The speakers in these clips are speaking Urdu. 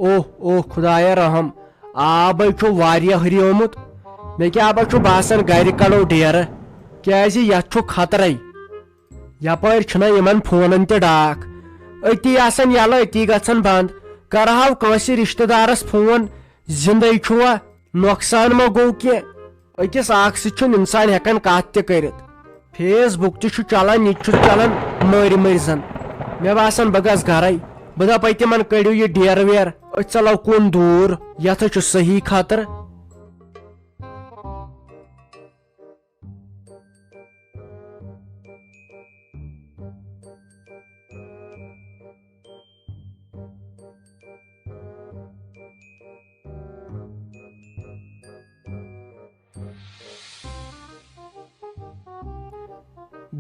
اوہ اوہ خدایا رحم آب واریاہ ہریومت مے کیا باسان گھر کڑو ڈیر کیازِ یتھ چھُ خطرے یپٲرۍ چھُنہ یمن فونن تہِ ڈاک أتی آسان یلہٕ أتی گژھان بند کرہاو کٲنٛسہِ رشتہٕ دارس فون زندے چھُوا نۄقصان ما گوٚو کینٛہہ أکِس اکھ سۭتۍ چھُنہٕ انسان ہٮ۪کان کتھ تہِ کٔرِتھ فیس بُک تہِ چھُ چلان یہِ تہِ چھُ چلان مٔرۍ مٔرۍ زن مےٚ باسان بہٕ گژھٕ گرے بہٕ دپ تِمن کٔڑِو یہِ ڈیرٕ ویرٕ أسۍ ژلو کُن دوٗر یتھ چھُ صحیح خطرٕ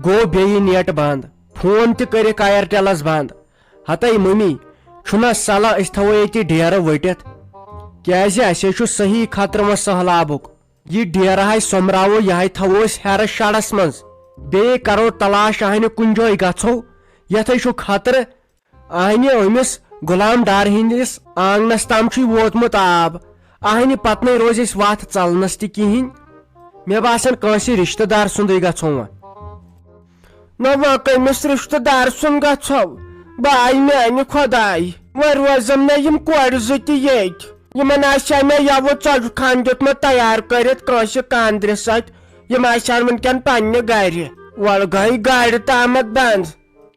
گو بیٚیہِ نیٹ بند فون تہِ کٔرِکھ ایرٹیلس بند ہتاے ممی چھُنہ صلح أسۍ تھاوو ییٚتہِ ڈیرٕ ؤٹِتھ کیازِ اسے چھُ صحیح خطرٕ وۄنۍ سہلابُک یہِ ڈیرٕ ہاے سوٚمبراوو یہے تھاوو أسۍ ہیرٕ شڈس منٛز بیٚیہِ کرو تلاش اہنہِ کُنہِ جایہِ گژھو یتھے چھُ خطرٕ اہنہِ أمِس غلام ڈار ہٕنٛدِس آنگنس تام چھُے ووتمُت آب اہنہِ پتہٕ روزِ اسہِ وتھ ژلنس تہِ کہیٖنۍ مےٚ باسان کٲنٛسہِ رشتہٕ دار سُنٛدٕے گژھو وۄنۍ نہ وۄنۍ کٔمِس رشتہٕ دار سُنٛد گژھو باے میانہِ خۄداے وۄنۍ روزن مےٚ یِم کورِ زٕ تہِ ییٚتۍ یِمن آسہِ مےٚ یوٕ ژۄچہِ خان دیُتمُت تیار کٔرِتھ کٲنٛسہِ کاندرِ سۭتۍ یِم آسن وُنکٮ۪ن پننہِ گرِ وۄلہٕ گٔے گاڑِ تامتھ بند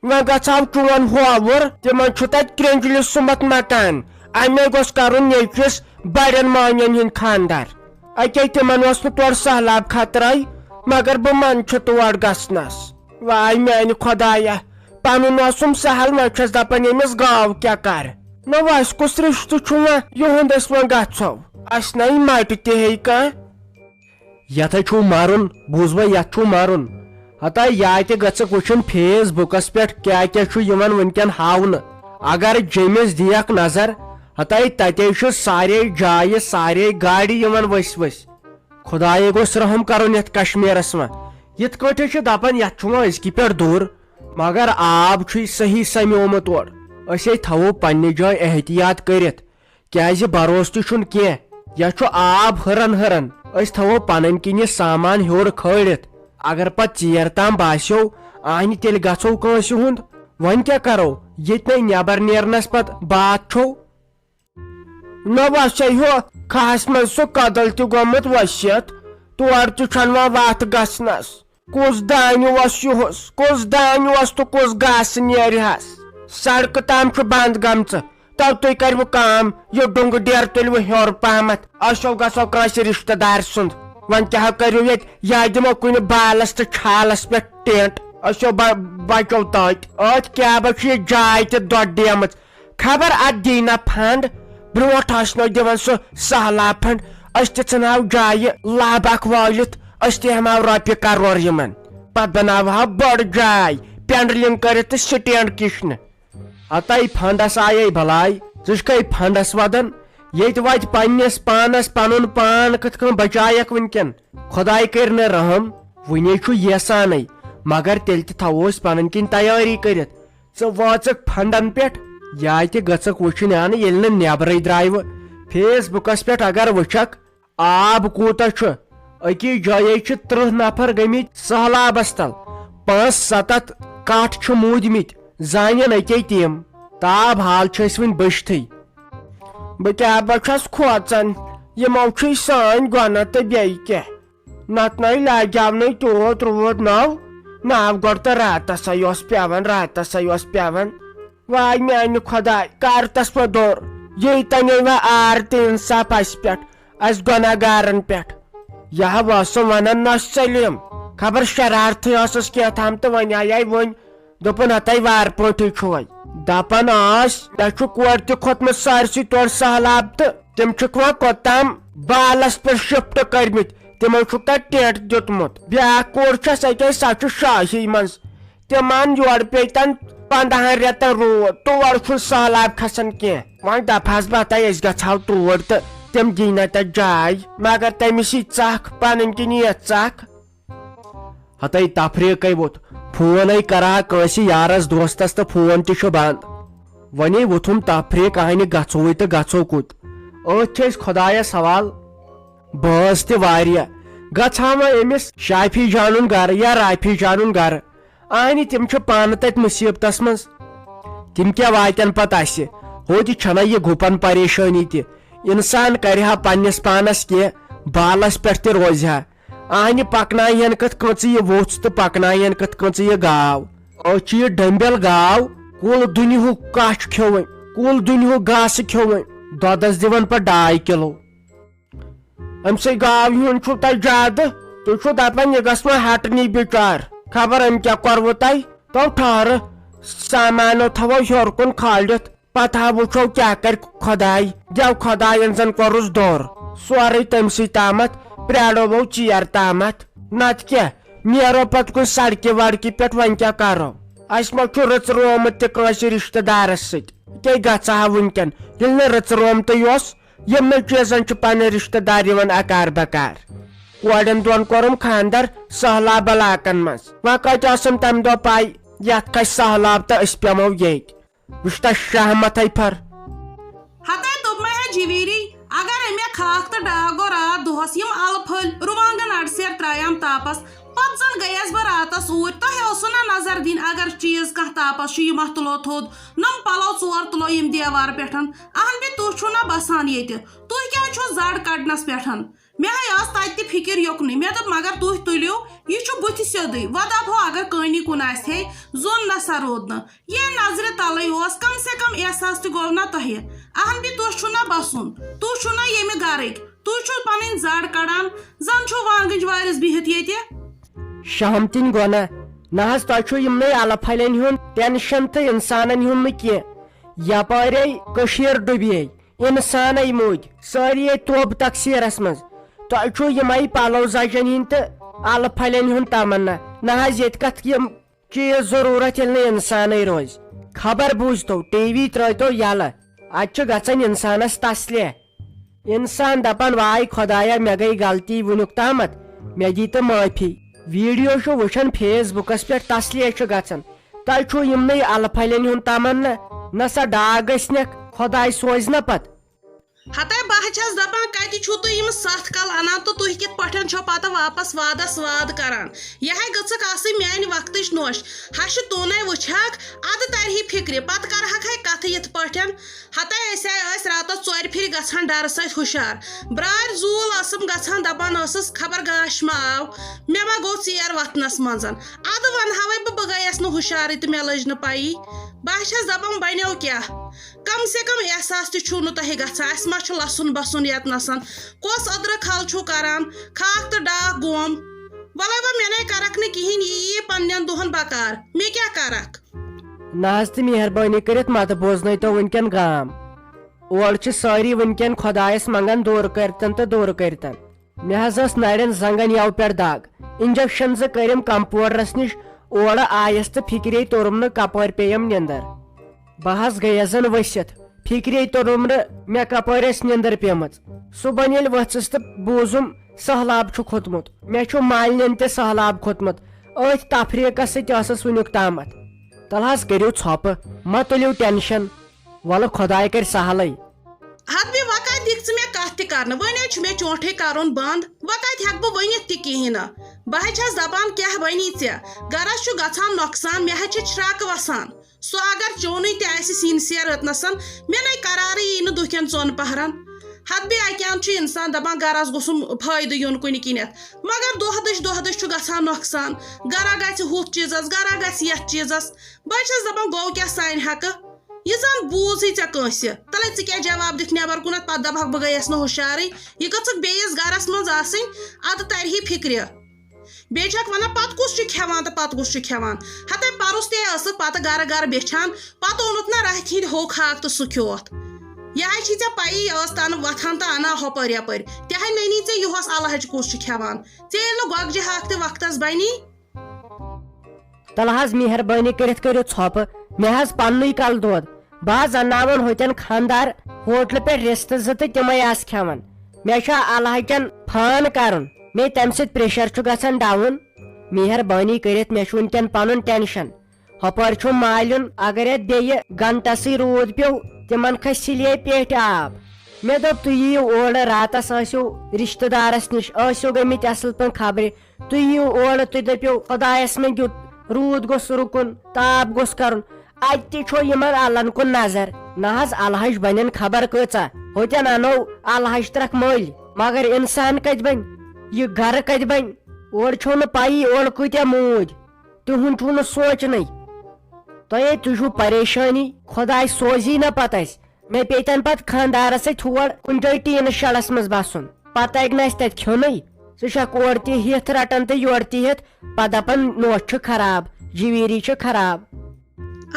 وۄنۍ گژھو چون ہووُر تِمن چھُ تتہِ کرٛنجلہِ سُمبتھ مکان امے گوٚژھ کرُن نیٚچوِس بڑٮ۪ن مٲنٮ۪ن ہُنٛد خانٛدر اکے تِمن اوس نہٕ تورٕ سہلاب خطرے مگر بہٕ منہٕ چھُ تور گژھنس واے میانہِ خۄدایا پنُن اوسُم سہل وۄنۍ چھس دپان ییٚمِس گاو کیٛاہ کرِ نہ وۄنۍ اسہِ کُس رشتہٕ چھُ وۄنۍ یِہُنٛد أسۍ وۄنۍ گژھو اسہِ نَے مٹہِ تہِ ہے کانٛہہ یتھے چھُ مرُن بوٗزوا یتھ چھُ مرُن ہتاے یا تہِ گژھکھ وٕچھُن فیس بُکس پٮ۪ٹھ کیٛاہ کیٛاہ چھُ یِوان وُنکٮ۪ن ہاونہٕ اگر جیٚمِس دِیکھ نظر ہتاے تتے چھُ سارے جایہِ سارے گاڑِ یِوان ؤسۍ ؤسۍ خداے گوٚژھ رحم کرُن یتھ کشمیٖرس وۄنۍ یِتھ کٲٹھۍ چھِ دپان یتھ چھُ وۄنۍ أزکہِ پٮ۪ٹھ دوٗر مگر آب چھُے صحیح سمیومُت اورٕ أسۍ ہے تھاوو پننہِ جایہِ احتِیاط کٔرِتھ کیازِ بروسہٕ تہِ چھُنہٕ کینٛہہ یتھ چھُ آب ہٕرن ہٕرن أسۍ تھاوو پنٕنۍ کِنۍ یہِ سامان ہیوٚر کھٲلِتھ اگر پتہٕ ژیر تام باسیو اہنہِ تیٚلہِ گژھو کٲنٛسہِ ہُنٛد وۄنۍ کیٛاہ کرو ییٚتہِ نَے نٮ۪بر نیرنس پتہٕ بات چھو نہ وسے ہُہ کھہس منٛز سُہ کدل تہِ گوٚمُت ؤسِتھ تور تہِ چھنہٕ وۄنۍ وتھ گژھنس کُس دانہِ اوس یِہُس کُس دانہِ اوس تہٕ کُس گاسہٕ نیرِہس سڑکہٕ تام چھُ بند گٔمژٕ تو تُہۍ کٔرِو کٲم یہِ ڈُنگہٕ ڈیرٕ تُلِو ہیوٚر پہمتھ أسۍ گژھو کٲنٛسہِ رشتہٕ دار سُنٛد وۄنۍ کیٛاہ کٔرِو ییٚتہِ یا دِمو کُنہِ بالس تہٕ چھالس پٮ۪ٹھ ٹینٹ أسۍ بچو تتہِ أتھۍ کیبس چھُ یہِ جاے تہِ دۄد ڈیمٕژ خبر اتھ دی نہ فنڈ برونٛٹھ آسنو دِوان سُہ سہلاب فنڈ أسۍ تہِ ژھٕنہو جایہِ لب اکھ وٲلِتھ أسۍ تہِ ہٮ۪مہو رۄپیہِ کرور یِمن پتہٕ بناوہو بٔڑ جاے پینڈلنگ کٔرِتھ تہٕ سٹینڈ کِشنہٕ ہتاے فنڈس آیے بلاے ژٕ چھُکھے فنڈس ودان ییٚتہِ واتہِ پننس پانس پنُن پان کِتھ کٔنۍ بچایکھ وُنکٮ۪ن خۄداے کٔرۍ نہٕ رحم وُنے چھُ یژھانے مگر تیٚلہِ تہِ تھاوو أسۍ پنٕنۍ کِنۍ تیٲری کٔرِتھ ژٕ وٲژکھ فنڈن پٮ۪ٹھ یا تہِ گژھکھ وٕچھِنۍ انہٕ ییٚلہِ نہٕ نٮ۪برٕے درٛایوٕ فیس بُکس پٮ۪ٹھ اگر وٕچھکھ آب کوٗتاہ چھُ أکِس جایے چھِ 30 نفر گٔمٕتۍ سہلابس تل 5-7 کٹھ چھِ موٗدمٕتۍ زانن اکے تِم تاب حال چھِ أسۍ وُنہِ بٔچھتھٕے بہٕ کیٛاہ بہٕ چھس کھوژان یِمو چھُے سٲنۍ گۄناہ تہٕ بیٚیہِ کیٛاہ نتہٕ نَے لاگیو نہٕ تیوٗت روٗد ناو گۄڈٕ تہٕ راتسے اوس پیوان واے میانہِ خۄداے کر تس پتہٕ دوٚر یہِ تنے وۄنۍ آر تہٕ انصاف اسہِ پٮ۪ٹھ اسہِ گۄناہ گارن پٮ۪ٹھ یہِ اوسُم ونان نۄش سلیٖم خبر شرارتھٕے ٲسٕس کینٛہہ تہٕ وۄنۍ آیے وۄنۍ دوٚپُن ہتاے وارٕ پٲٹھی چھُ وۄنۍ دپان ٲسۍ مےٚ چھُ کورِ تہِ کھوٚتمُت سٲرسٕے تورٕ سہلاب تہٕ تِم چھِکھ وۄنۍ کوٚتام بالس پٮ۪ٹھ شفٹ کٔرمٕتۍ تِمو چھُکھ تتہِ ٹینٹ دیُتمُت بیاکھ کوٗر چھس اکے سۄ چھِ شاہی منٛز تِمن یورٕ پیٚیہِ تن 15 رٮ۪تن روٗد تور چھُنہٕ سہلاب کھسان کینٛہہ وۄنۍ دپہس بہٕ ہتاے أسۍ گژھہو توٗرۍ تہٕ تِم دی نہ تتہِ جاے مگر تٔمِس یی ژکھ پنٕنۍ کِنۍ یِیَتھ ژکھ ہتاے تفریٖقے ووت فونے کرہا کٲنٛسہِ یارس دوستس تہٕ فون تہِ چھُ بند ونے وتھم تفریق آنہِ گژھوے تہٕ گژھو کوٚت أتھۍ چھِ أسۍ خۄدایس حوال بٲژ تہِ واریاہ گژھہا وۄنۍ أمِس شافی جانُن گرٕ یا رافی جانُن گرٕ آنہِ تِم چھِ پانہٕ تتہِ مُصیبتس منٛز تِم کیاہ واتن پتہٕ اسہِ ہوٚتہِ چھنہ یہِ گُپن پریشٲنی تہِ انسان کرِ ہا پننس پانس کینٛہہ بالس پٮ۪ٹھ تہِ روزِ ہا آنہِ پکناین کِتھ کٔژٕ یہِ ووژھ تہٕ پکناین کِتھ کٔژٕ یہِ گاو أسۍ چھِ یہِ ڈٔمبیل گاو کُل دُنیہُک کچھ کھیوٚو وۄنۍ کُل دُنیہُک گاسہٕ کھیوٚو وۄنۍ دۄدس دِوان پتہٕ 2 کِلوٗ أمۍ سٕے گاو ہُنٛد چھُو تۄہہِ زیادٕ تُہۍ چھُو دپان یہِ گژھ وۄنۍ ہٹنی بِچار خبر أمۍ کیاہ کوٚروٕ تۄہہِ تو ٹھہرٕ سامانو تھاوو ہیوٚر کُن کھٲلِتھ پتہٕ ہا وٕچھو کیاہ کرِ خۄداے دٮ۪و خۄداین زن کوٚرُس دور سورُے تٔمسٕے تامتھ پرٛارو ژیر تامتھ نتہٕ کیاہ نیرو پتہٕ کُنہِ سڑکہِ وڑکہِ پٮ۪ٹھ وۄنۍ کیاہ کرو اسہِ ما چھُ رٕژ رومُت تہِ کٲنٛسہِ رشتہٕ دارس سۭتۍ کیٛاہ گژھِ ہا وُنکٮ۪ن ییٚلہِ نہٕ رٕژ رومتٕے اوس یِمنٕے چیٖزن چھِ پنٕنۍ رشتہٕ دار یِوان اکار بکار کورٮ۪ن دۄن کوٚرُم خانٛدر سہلاب علاقن منٛز وۄنۍ کتہِ ٲسٕم تمہِ دۄہ پاے یتھ کھسہِ سہلاب تہٕ أسۍ پیٚمو ییٚتۍ وٕچھ تا شہمتھے پھر ہتے دوٚپمے ہے جیویری اگر امے کھاکھ تہٕ ڈاکھ گوٚو رات دۄہس یِم الہٕ پھٔلۍ رُوانٛگن اڑسیر ترٛایام تاپس پتہٕ زن گٔیس بہٕ راتس اوٗرۍ تۄہہِ اوسُو نا نظر دِنۍ اگر چیٖز کانٛہہ تاپس چھُ یِم تُلو تھوٚد نم پلو 4 تُلو یِم دیوار پٮ۪ٹھ اہن بے تُہۍ چھُو نا بسان ییٚتہِ تُہۍ کیٛازِ چھُو زڈ کڑنس پٮ۪ٹھ مےٚ ہے ٲس تتہِ تہِ فِکر یُکنٕے مےٚ دوٚپ مگر تُہۍ تُلِو یہِ چھُ بٕتھِ سیوٚدُے وۄنۍ دپہو اگر کٲنی کُن آسہِ ہے زوٚن نسا روٗد نہٕ یہِ نظرِ تلٕے اوس کم سے کم احساس تہِ گوٚو نا تۄہہِ اہن بے تُہۍ چھُو نا بسُن تُہۍ چھُو نا ییٚمہِ گرٕکۍ تُہۍ چھُو پنٕنۍ زڈ کڑان زن چھُو وانگنج وٲرِس بِہِتھ ییٚتہِ شہمتِن گوٚو نا نہ حظ تۄہہِ چھُو یِمنٕے الہٕ پھلٮ۪ن ہُنٛد ٹینشن تہٕ انسانن ہُنٛد نہٕ کینٛہہ یپٲرے کٔشیٖر ڈُبے انسانے موٗدۍ سٲری توب تقسیٖرس منٛز تۄہہِ چھُو یِمے پلو زچن ہِنٛدۍ تہٕ الہٕ پھلٮ۪ن ہُنٛد تمنا نہ حظ ییٚتہِ کتھ یِم چیٖز ضروٗرت ییٚلہِ نہٕ انسانٕے روزِ خبر بوٗزتو ٹی وی ترٲیتو یلہٕ اتہِ چھُ گژھان انسانس تسلیہ انسان دپان واے خۄدایا مےٚ گٔے غلطی وُنیُک تامتھ مےٚ دی تہٕ معٲفی ویڈیو چھُ وٕچھان فیس بُکس پٮ۪ٹھ تسلیہ چھُ گژھان تۄہہِ چھُو یِمنٕے الہٕ پھلٮ۪ن ہُنٛد تمنا نہ سا ڈاکھ گژھنکھ خۄداے سوزِ نا پتہٕ ہتے بہٕ چھس دپان کتہِ چھُو تُہۍ یِم 7 کل انان تہٕ تُہۍ کِتھ پٲٹھۍ چھو پتہٕ واپس وادس واد کران یہے گٔژھکھ آسٕنۍ میانہِ وقتٕچ نوش ہشہِ تونے وٕچھکھ ادٕ ترہی فکرِ پتہٕ کرہکھ ہے کتھٕ یِتھ پٲٹھۍ ہتے أسۍ ٲسۍ راتس 4 پھِرِ گژھان ڈرٕ سۭتۍ ہُشار برارِ زوٗل ٲسٕم گژھان دپان ٲسٕس خبر گاش ما آو مےٚ ما گوٚو ژیر وتھنس منٛز ادٕ ونہاوے بہٕ گٔیس نہٕ ہُشارٕے تہٕ مےٚ لٔج نہٕ پیی بہٕ چھس دپان بنیو کیاہ کم سے کم احساس تہِ چھُو نہٕ تۄہہِ گژھان اسہِ ما چھُ لسُن بسُن ییٚتنسن کۄس أدرٕ کھل چھُو کران کھاکھ تہٕ ڈاکھ گوم وَلے وۄنۍ مےٚ نے کرکھ نہٕ کِہیٖنۍ یی پننٮ۪ن دۄہن بکار مےٚ کیٛاہ کرکھ نہ حظ تہٕ مہربٲنی کٔرِتھ متہٕ بوزنٲیتو وٕنکٮ۪ن گام اورٕ چھِ سٲری وٕنکٮ۪ن خۄدایس منگان دوٗر کٔرتن تہٕ دوٗر کٔرتن مےٚ حظ ٲس نرٮ۪ن زنگن یو پٮ۪ٹھ دگ انجکشن زٕ کٔرِم کمپوڈرس نِش اورٕ آیس تہٕ فِکرے توٚرُم نہٕ کپٲرۍ پیٚیَم نِندٕر بہٕ حظ گٔیس زن ؤسِتھ فِکرے توٚرُم نہٕ مےٚ کپٲرۍ ٲس نِندٕر پیٚمٕژ صُبحن ییٚلہِ ؤژھٕس تہٕ بوٗزُم سہلاب چھُ کھوٚتمُت مےٚ چھُ مالنٮ۪ن تہِ سہلاب کھوٚتمُت أتھۍ تفریٖقس سۭتۍ ٲسٕس وُنیُک تامتھ تل حظ کٔرِو ژھۄپہٕ مہ تُلِو ٹٮ۪نشن وَلہٕ خۄداے کرِ سہلٕے ہت بے وۄنۍ کتہِ دِکھ ژٕ مےٚ کتھ تہِ کرنہٕ وۄنۍ چھُ مےٚ چونٛٹھے کرُن بنٛد وۄنۍ کتہِ ہٮ۪کہٕ بہٕ ؤنِتھ تہِ کِہیٖنۍ نہٕ بہٕ حظ چھس دپان کیٛاہ بنی ژےٚ گرس چھُ گژھان نۄقصان مےٚ حظ چھِ چھرٛکھ وسان سُہ اگر چونٕے تہِ آسہِ سِنسیر أتنسن مےٚ نے قرارٕے یی نہٕ دُکھٮ۪ن 2 پہرن ہت بے اکہِ اند چھُ انسان دپان گرس گوٚژھُم فٲیدٕ یُن کُنہِ کِنٮ۪تھ مگر دۄہ دِش چھُ گژھان نۄقصان گرا گژھِ ہُتھ چیٖزس گرا گژھِ یتھ چیٖزس بہٕ چھس دپان گوٚو کیٛاہ سانہِ حقہٕ یہِ زن بوٗزٕے ژےٚ کٲنٛسہِ تلے ژٕ کیٛاہ جواب دِکھ نٮ۪بر کُنتھ پتہٕ دپکھ بہٕ گٔیس نہٕ ہُشارٕے یہِ گٔژھکھ بیٚیِس گرس منٛز آسٕنۍ ادٕ ترہی فِکرِ بیٚیہِ چھکھ ونان پتہٕ کُس چھُ کھٮ۪وان تہٕ پتہٕ کُس چھُ کھٮ۪وان ہتے پرُس تے ٲسٕکھ پتہٕ گرٕ بیچھان پتہٕ اوٚنُتھ نا راتھِ ہِنٛدِ ہوٚکھ ہاکھ تہٕ سُہ کھیوٚوتھ یہے چھِ ژےٚ پیی ٲس تنہٕ وۄتھان تہٕ انان ہۄپٲرۍ یپٲرۍ تہِ ہے ننی ژےٚ یُہُس الہٕچ کُس چھُ کھٮ۪وان ژےٚ ییٚلہِ نہٕ گۄگجہِ ہاکھ تہِ وقتس بنی تل حظ مہربٲنی کٔرِتھ کٔرِو ژھۄپہٕ مےٚ حظ پننُے کل دود بہٕ حظ انناون ہوٚتٮ۪ن خانٛدار ہوٹلہٕ پٮ۪ٹھ رِستہٕ 2 تہٕ تِمے آسہٕ کھٮ۪وان مےٚ چھُ الہٕچن فان کرُن مےٚ تمہِ سۭتۍ پریشر چھُ گژھان ڈاوُن مہربٲنی کٔرِتھ مےٚ چھُ وٕنکٮ۪ن پنُن ٹینشن ہپر چھ مالن اگر ات بیٚیہِ گنٹسٕے روٗد پیو تمن کھسہِ سِلے پیٹھ آب مےٚ دوٚپ تُہۍ یِیِو اورٕ راتس ٲسِو رشتہٕ دارس نِش ٲسِو گٔمٕتۍ اصل پٲٹھۍ خبرِ تُہۍ یِیِو اورٕ تُہۍ دٔپِو خۄدایس مےٚ دیُت روٗد گوٚژھ رُکُن تاپھ گوٚژھ کرُن اتہِ تہِ چھو یِمن الن کُن نظر نہ حظ الحج بنن خبر کۭژاہ ہوتٮ۪ن انو الحج ترکھ مٔلۍ مگر انسان کتہِ بنہِ یہِ گرٕ کتہِ بنہِ اورٕ چھو نہٕ پیی اورٕ کۭتیاہ موٗدۍ تِہُنٛد چھُو نہٕ سونٛچنٕے تۄہے تُہۍ چھُو پریشٲنی خۄداے سوزی نہ پتہٕ اسہِ مےٚ پیٚتن پتہٕ خانٛدارس سۭتۍ ہور کُنہِ جایہِ ٹیٖنہٕ شڈس منٛز بسُن پتہٕ اگہِ نہٕ اسہِ تتہِ کھیوٚنٕے ژٕ چھکھ اورٕ تہِ ہِتھ رٹان تہٕ یورٕ تہِ ہِتھ پتہٕ دپان نوٚش چھُ خراب جیویری چھِ خراب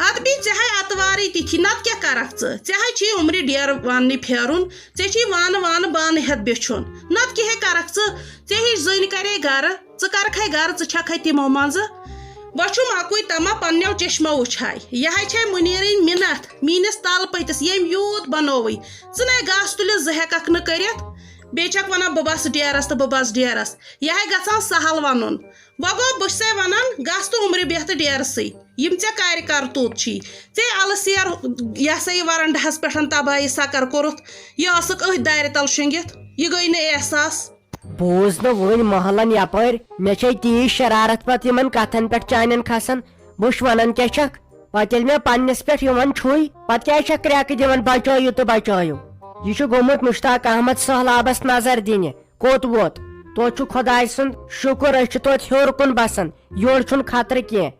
اد بی ژےٚ اتوارٕے تِتھی نتہٕ کیٛاہ کرکھ ژےٚ چھی عمرِ ڈیرٕ واننہِ پھیرُن ژےٚ چھی وانہٕ وانہٕ بانہٕ ہٮ۪تھ بِچھُن نتہٕ کیٛاہ کرکھ ژےٚ ہِش زٔنۍ کرے گرٕ ژٕ کرکھے گرٕ ژٕ چھکھے تِمو منٛزٕ وۄنۍ چھُم اکُے تما پننیو چشمو وٕچھاے یِہے چھے مُنیٖرٕنۍ مِنتھ میٲنِس تل پٔتِس ییٚمۍ یوٗت بنووٕے ژٕ نے گاسہٕ تُلِتھ زٕ ہٮ۪ککھ نہٕ کٔرِتھ بیٚیہِ چھکھ ونان بہٕ بس ڈیرس تہٕ بہٕ بس ڈیرس یِہے گژھان سہل ونُن وۄنۍ گوٚو بہٕ چھسے ونان گژھ تہٕ عمرِ بیٚہہ تہٕ ڈیرسٕے یِم ژےٚ کَرِ کرتوٗت چھی ژےٚ الہٕ سیر یہِ ہسا یہِ ورنڈہس پٮ۪ٹھ تباہی سکر کوٚرُتھ یہِ ٲسٕکھ أتھۍ دارِ تل شٔنگِتھ یہِ گٔے نہٕ احساس بوٗز نہٕ وٕنۍ محلن یپٲرۍ مےٚ چھے تیٖژ شرارت پتہٕ یِمن کتھن پٮ۪ٹھ چانٮ۪ن کھسان بہٕ چھُس ونان کیٛاہ چھکھ پتہٕ ییٚلہِ مےٚ پننس پٮ۪ٹھ یِوان چھُے پتہٕ کیٛازِ چھکھ کرٛٮ۪کہٕ دِوان بچٲیِو تہٕ بچٲیِو یہِ چھُ گوٚمُت مشتاق احمد سہلابس نظر دِنہِ کوٚت ووت توتہِ چھُ خۄداے سُنٛد شُکر أسۍ چھِ توتہِ ہیوٚر کُن بسان یورٕ چھُنہٕ خطرٕ کینٛہہ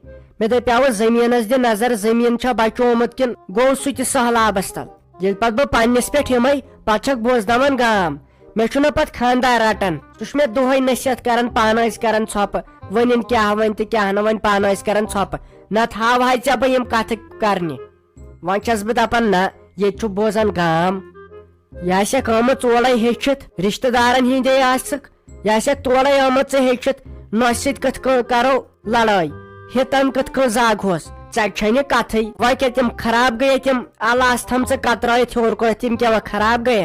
مےٚ دپیاوٕ زٔمیٖنس دِ نظر زٔمیٖن چھا بچومُت کِنہٕ گوٚو سُہ تہِ سہلابس تل ییٚلہِ پتہٕ بہٕ پننس پٮ۪ٹھ یِمے پتہٕ چھکھ بوزناوان گام مےٚ چھُنہٕ پتہٕ خانٛدار رٹان سُہ چھُ مےٚ دۄہے نصیحت کران پانہٕ ٲسۍ کران ژھۄپہٕ ؤنِنۍ کیٛاہ وۄنۍ تہٕ کیٛاہ نہٕ وۄنۍ پانہٕ ٲسۍ کران ژھۄپہٕ نتہٕ ہاوہاے ژےٚ بہٕ یِم کتھٕ کرنہِ وۄنۍ چھس بہٕ دپان نہ ییٚتہِ چھُ بوزان گام یہِ آسٮ۪کھ آمٕژ اورے ہیٚچھِتھ رشتہٕ دارن ہِنٛدے آسکھ یہِ آسٮ۪کھ تورے آمٕژ ژٕ ہیٚچھِتھ نۄشہِ سۭتۍ کِتھ کٔنۍ کرو لڑٲے ہِتن کِتھ کٔنۍ زاگہوس ژےٚ چھے نہٕ کتھٕے وۄنۍ کیٛاہ تِم خراب گٔیے تِم الہٕ آس تھمژٕ کترٲیِتھ ہیوٚر کُنتھ تِم کیٛاہ وۄنۍ خراب گٔیے